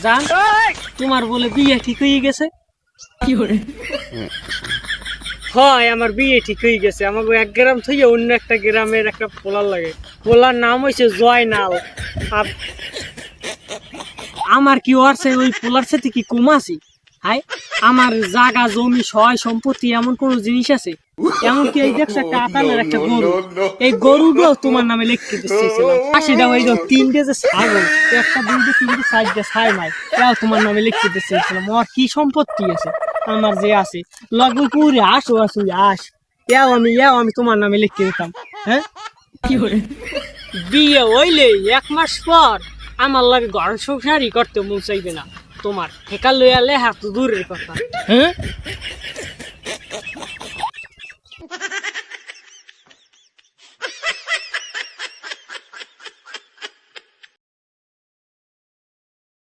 জান তোমার বলে বিয়ে ঠিক হয়ে গেছে। কি করে? হয় আমার বিয়ে ঠিক হয়ে গেছে। আমাকে এক গ্রাম থেকে অন্য একটা গ্রামের একটা পোলার লাগে, পোলার নাম হয়েছে জয়নাল। আমার কি আছে ওই পোলার সাথে কি কম আছে? হাই, আমার জায়গা জমি সয় সম্পত্তি এমন কোন জিনিস আছে? এমনকি এই দেখছো একটা আতালের একটা গরু, এই গরুটাও তোমার নামে লিখতে দিচ্ছিলাম। পাশেটা ওই তিনটে যে ছাগল, একটা দুইটে তিনটে চারটে ছাই নাই, এটাও তোমার নামে লিখতে দিচ্ছিলাম। ওর কি সম্পত্তি আছে আমার যে আছে লগে পুরে আসো আসো আস, এও আমি তোমার নামে লিখতে দিতাম। হ্যাঁ, কি করে? বিয়ে হইলে 1 মাস পর আমার লাগে ঘর সংসারই করতে মন চাইবে না তোমার, ঠেকা লইয়া লেহা তো দূরের কথা। হ্যাঁ,